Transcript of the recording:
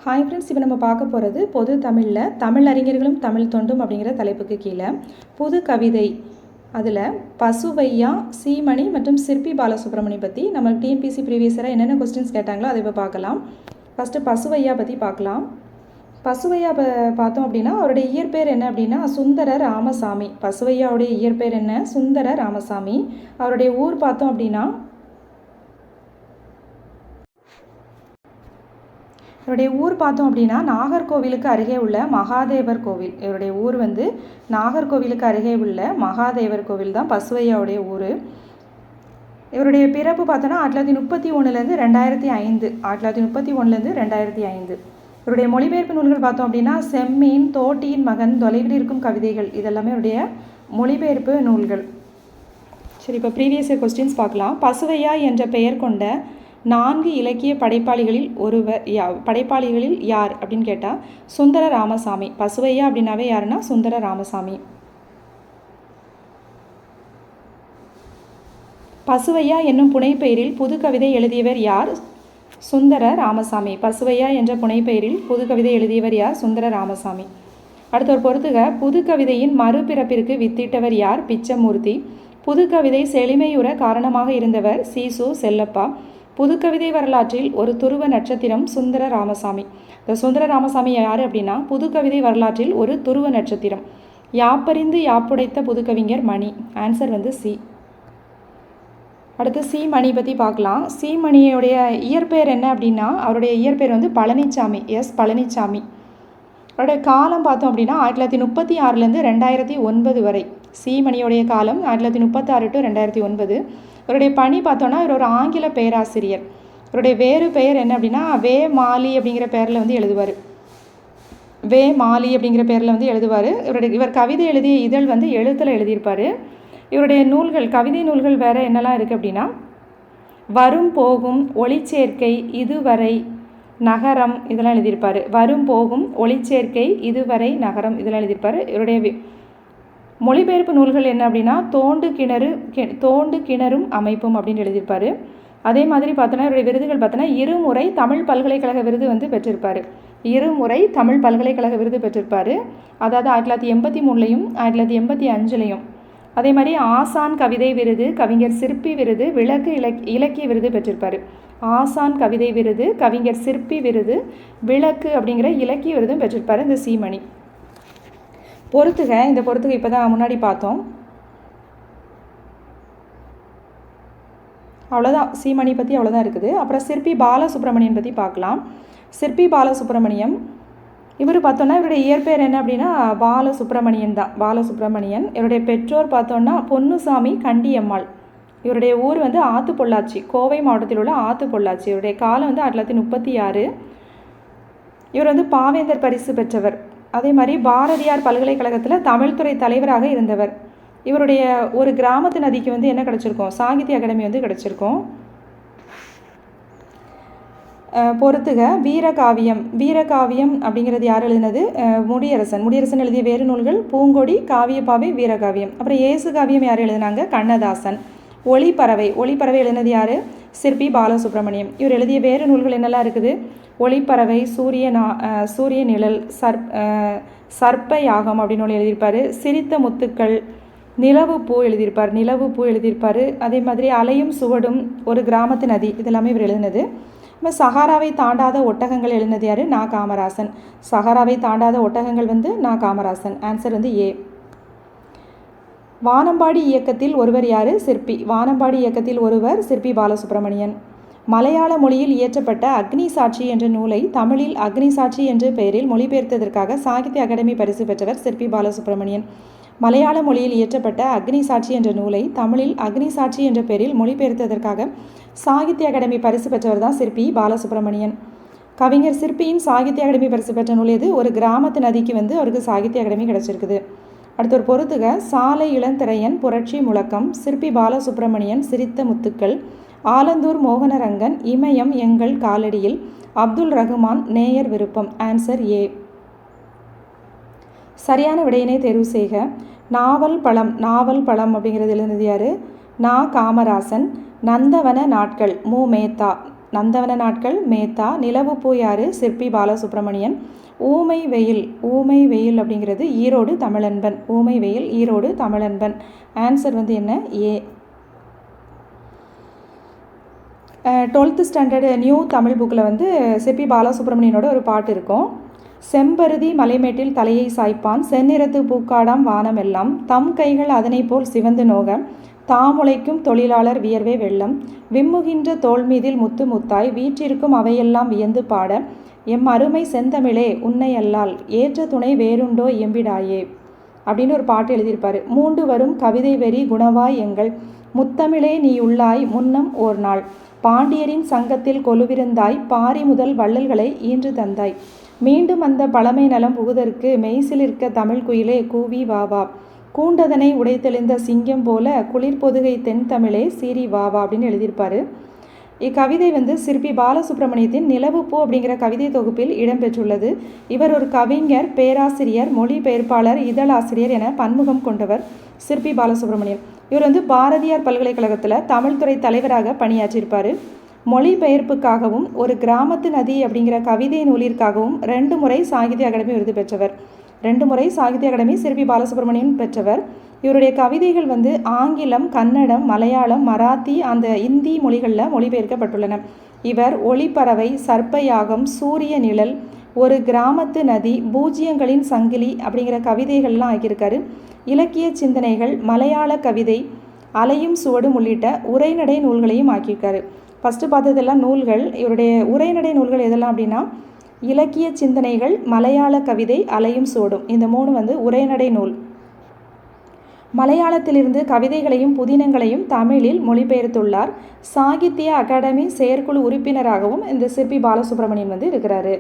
Hi friends, இப்போ நம்ம பார்க்க போகிறது பொது தமிழில் தமிழ் அறிஞர்களும் தமிழ் தொண்டும் அப்படிங்கிற தலைப்புக்கு கீழே புது கவிதை அதில் பசுவையா, சீமணி மற்றும் சிற்பி பாலசுப்ரமணி பற்றி நம்ம டிஎன்பிசி ப்ரீவியஸராக என்னென்ன கொஸ்டின்ஸ் கேட்டாங்களோ அதை இப்போ பார்க்கலாம். ஃபஸ்ட்டு பசுவையா பற்றி பார்க்கலாம். பசுவையா பார்த்தோம் அப்படின்னா அவருடைய இயற்பெயர் என்ன அப்படின்னா சுந்தர ராமசாமி. பசுவையாவுடைய இயற்பெயர் என்ன? சுந்தர ராமசாமி. அவருடைய ஊர் பார்த்தோம் அப்படின்னா நாகர்கோவிலுக்கு அருகே உள்ள மகாதேவர் கோவில். இவருடைய ஊர் நாகர்கோவிலுக்கு அருகே உள்ள மகாதேவர் கோவில் தான் பசுவையாவுடைய ஊர். இவருடைய பிறப்பு பார்த்தோன்னா 1931 2005. 1931 2005. இவருடைய மொழிபெயர்ப்பு நூல்கள் பார்த்தோம் அப்படின்னா செம்மீன், தோட்டியின் மகன், தொலைவில் இருக்கும் கவிதைகள், இதெல்லாமே இவருடைய மொழிபெயர்ப்பு நூல்கள். சரி, இப்போ ப்ரீவியஸ் இயர் கொஸ்டின்ஸ் பார்க்கலாம். பசுவையா என்ற பெயர் கொண்ட 4 இலக்கிய படைப்பாளிகளில் யார் அப்படின்னு கேட்டால் சுந்தர ராமசாமி. பசுவையா அப்படின்னாவே யாருன்னா சுந்தர ராமசாமி. பசுவையா என்னும் புனைப்பெயரில் புது கவிதை எழுதியவர் யார்? சுந்தர ராமசாமி. பசுவையா என்ற புனைப்பெயரில் புது கவிதை எழுதியவர் யார்? சுந்தர ராமசாமி. அடுத்தவர் பொறுத்துக. புது கவிதையின் மறுபிறப்பிற்கு வித்திட்டவர் யார்? பிச்சமூர்த்தி. புது கவிதை செழுமையுற காரணமாக இருந்தவர் சீசு செல்லப்பா. புதுக்கவிதை வரலாற்றில் ஒரு துருவ நட்சத்திரம் சுந்தர ராமசாமி. இந்த சுந்தர ராமசாமி யார் அப்படின்னா புதுக்கவிதை வரலாற்றில் ஒரு துருவ நட்சத்திரம். யாப்பறிந்து யாப்புடைத்த புதுக்கவிஞர் மணி. Answer C. அடுத்து சீமணி பற்றி பார்க்கலாம். சீமணியுடைய இயற்பெயர் என்ன அப்படின்னா அவருடைய இயற்பெயர் பழனிச்சாமி. பழனிச்சாமி. அவருடைய காலம் பார்த்தோம் அப்படின்னா 1936 2009 வரை. சீமணியுடைய காலம் 1936 to 2009. இவருடைய பணி பார்த்தோன்னா இவர் ஒரு ஆங்கில பேராசிரியர். இவருடைய வேறு பெயர் என்ன அப்படின்னா வே மாலி அப்படிங்கிற பேரில் எழுதுவார். வே மாலி அப்படிங்கிற பேரில் எழுதுவார். இவர் கவிதை எழுதிய இதழ் எழுத்தில் எழுதியிருப்பார். இவருடைய நூல்கள், கவிதை நூல்கள் வேறு என்னெல்லாம் இருக்குது அப்படின்னா வரும் போகும், ஒளிச்சேர்க்கை, இதுவரை, நகரம், இதெல்லாம் எழுதியிருப்பார். வரும் போகும், ஒளிச்சேர்க்கை, இதுவரை, நகரம், இதெல்லாம் எழுதியிருப்பார். இவருடைய மொழிபெயர்ப்பு நூல்கள் என்ன அப்படின்னா தோண்டு கிணறும் அமைப்பும் அப்படின்னு எழுதியிருப்பார். அதே மாதிரி பார்த்தோன்னா இவருடைய விருதுகள் பார்த்தோன்னா இருமுறை தமிழ் பல்கலைக்கழக விருது பெற்றிருப்பார். இருமுறை தமிழ் பல்கலைக்கழக விருது பெற்றிருப்பார். அதாவது 1983 1985. அதே மாதிரி ஆசான் கவிதை விருது, கவிஞர் சிற்பி விருது, விளக்கு இலக்கிய விருது பெற்றிருப்பார். ஆசான் கவிதை விருது, கவிஞர் சிற்பி விருது, விளக்கு அப்படிங்கிற இலக்கிய விருதும் பெற்றிருப்பார் இந்த சீமணி. இந்த பொறுத்துக இப்போ தான் முன்னாடி பார்த்தோம். அவ்வளோதான், சீமணி பற்றி அவ்வளோதான் இருக்குது. அப்புறம் சிற்பி பாலசுப்ரமணியன் பற்றி பார்க்கலாம். சிற்பி பாலசுப்ரமணியம் இவர் பார்த்தோன்னா இவருடைய இயற்பெயர் என்ன அப்படின்னா பாலசுப்ரமணியன் தான். பாலசுப்ரமணியன். இவருடைய பெற்றோர் பார்த்தோன்னா பொன்னுசாமி, கண்டியம்மாள். இவருடைய ஊர் ஆத்து பொள்ளாச்சி, கோவை மாவட்டத்தில் உள்ள ஆத்து பொள்ளாச்சி. இவருடைய காலம் 1936. இவர் பாவேந்தர் பரிசு பெற்றவர். அதே மாதிரி பாரதியார் பல்கலைக்கழகத்தில் தமிழ்துறை தலைவராக இருந்தவர். இவருடைய ஒரு கிராமத்து நதிக்கு என்ன கிடச்சிருக்கும்? சாகித்ய அகாடமி கிடச்சிருக்கும். பொறுத்துக. வீரகாவியம் அப்படிங்கிறது யார் எழுதினது? முடியரசன் எழுதிய வேறு நூல்கள் பூங்கொடி, காவியப்பாவை, வீரகாவியம். அப்புறம் இயேசு காவியம் யார் எழுதினாங்க? கண்ணதாசன். ஒளிப்பறவை எழுதினது யார்? சிற்பி பாலசுப்ரமணியம். இவர் எழுதிய வேறு நூல்கள் என்னெல்லாம் இருக்குது? ஒளிப்பறவை, சூரிய நிழல், சர்ப்ப யாகம் அப்படின்னு ஒன்று எழுதியிருப்பார். சிரித்த முத்துக்கள், நிலவு பூ எழுதியிருப்பார். அதே மாதிரி அலையும் சுவடும், ஒரு கிராமத்து நதி, இதெல்லாமே இவர் எழுதினது. சஹாராவை தாண்டாத ஒட்டகங்கள் எழுதினது யார்? நா. காமராசன். சஹாராவை தாண்டாத ஒட்டகங்கள் நா. காமராசன். Answer A. வானம்பாடி இயக்கத்தில் ஒருவர் யார்? சிற்பி. வானம்பாடி இயக்கத்தில் ஒருவர் சிற்பி பாலசுப்ரமணியன். மலையாள மொழியில் இயற்றப்பட்ட அக்னி சாட்சி என்ற நூலை தமிழில் அக்னி சாட்சி என்ற பெயரில் மொழிபெயர்த்ததற்காக சாகித்ய அகாடமி பரிசு பெற்றவர் சிற்பி பாலசுப்ரமணியன். மலையாள மொழியில் இயற்றப்பட்ட அக்னி சாட்சி என்ற நூலை தமிழில் அக்னி சாட்சி என்ற பெயரில் மொழிபெயர்த்ததற்காக சாகித்ய அகாடமி பரிசு பெற்றவர் தான் சிற்பி பாலசுப்ரமணியன். கவிஞர் சிற்பியின் சாகித்ய அகாடமி பரிசு பெற்ற நூல் எது? ஒரு கிராமத்து நதிக்கு அவருக்கு சாகித்ய அகாடமி கிடச்சிருக்குது. அடுத்த ஒரு பொறுத்துக. சாலை இளந்திரையன், புரட்சி முழக்கம், சிற்பி பாலசுப்ரமணியன், சிரித்த முத்துக்கள், ஆலந்தூர் மோகனரங்கன், இமயம் எங்கள் காலடியில், அப்துல் ரகுமான், நேயர் விருப்பம். Answer A. சரியான விடையினை தேர்வு செய்க. நாவல் பழம் அப்படிங்கிறது எழுதினது யார்? நா. காமராசன். நந்தவன நாட்கள், மு. மேத்தா. நந்தவன நாட்கள் மேத்தா. நிலவுப்பூ யார்? சிற்பி பாலசுப்ரமணியன். ஊமை வெயில், ஊமை வெயில் அப்படிங்கிறது ஈரோடு தமிழன்பன். ஊமை வெயில் ஈரோடு தமிழன்பன். ஆன்சர் வந்து என்ன? ஏ. 12th ஸ்டாண்டர்டு நியூ தமிழ் புக்கில் வந்து சிற்பி பாலசுப்ரமணியனோட ஒரு பாட்டு இருக்கும். செம்பருதி மலைமேட்டில் தலையை சாய்ப்பான், செந்நிறத்து பூக்காடாம் வானமெல்லாம், தம் கைகள் அதனை போல் சிவந்து நோக, தாமுளைக்கும் தொழிலாளர் வியர்வே வெள்ளம், விம்முகின்ற தோல் மீதில் முத்து முத்தாய் வீற்றிருக்கும் அவையெல்லாம் வியந்து பாட, எம் அருமை செந்தமிழே உன்னை அல்லால் ஏற்ற துணை வேறுண்டோ எம்பிடாயே அப்படின்னு ஒரு பாட்டு எழுதியிருப்பார். மூண்டு வரும் கவிதை வெறி குணவாய் எங்கள் முத்தமிழே நீ உள்ளாய் முன்னம் ஓர் நாள், பாண்டியரின் சங்கத்தில் கொலுவிருந்தாய், பாரி முதல் வள்ளல்களை ஈன்று தந்தாய், மீண்டும் அந்த பழமை நலம் புகுதற்கு மெய்சிலிருக்க தமிழ் குயிலே கூவி வாவா, கூண்டதனை உடைத்தெழுந்த சிங்கம் போல குளிர்பொதுகை தென் தமிழே சீரி வாவா அப்படின்னு எழுதியிருப்பார். இக்கவிதை வந்து சிற்பி பாலசுப்ரமணியத்தின் நிலவுப்பூ அப்படிங்கிற கவிதை தொகுப்பில் இடம்பெற்றுள்ளது. இவர் ஒரு கவிஞர், பேராசிரியர், மொழிபெயர்ப்பாளர், இதழாசிரியர் என பன்முகம் கொண்டவர் சிற்பி பாலசுப்ரமணியன். இவர் வந்து பாரதியார் பல்கலைக்கழகத்தில் தமிழ்துறை தலைவராக பணியாற்றியிருப்பார். மொழிபெயர்ப்புக்காகவும் ஒரு கிராமத்து நதி அப்படிங்கிற கவிதை நூலிற்காகவும் 2 முறை சாகித்ய அகாடமி விருது பெற்றவர். 2 முறை சாகித்ய அகாடமி சிற்பி பாலசுப்ரமணியன் பெற்றவர். இவருடைய கவிதைகள் வந்து ஆங்கிலம், கன்னடம், மலையாளம், மராத்தி, அந்த இந்தி மொழிகளில் மொழிபெயர்க்கப்பட்டுள்ளன. இவர் ஒளிப்பறவை, சர்ப்பயாகம், சூரிய நிழல், ஒரு கிராமத்து நதி, பூஜ்ஜியங்களின் சங்கிலி அப்படிங்கிற கவிதைகள்லாம் ஆக்கியிருக்காரு. இலக்கிய சிந்தனைகள், மலையாள கவிதை, அலையும் சுவடும் உள்ளிட்ட உரைநடை நூல்களையும் ஆக்கியிருக்காரு. ஃபஸ்ட்டு பார்த்ததெல்லாம் நூல்கள். இவருடைய உரைநடை நூல்கள் எதெல்லாம் அப்படின்னா இலக்கிய சிந்தனைகள், மலையாள கவிதை, அலையும் சுவடும், இந்த 3 வந்து உரைநடை நூல். மலையாளத்திலிருந்து கவிதைகளையும் புதினங்களையும் தமிழில் மொழிபெயர்த்துள்ளார். சாகித்ய அகாடமி செயற்குழு உறுப்பினராகவும் இந்த சிற்பி பாலசுப்ரமணியன் வந்து இருக்கிறாரு.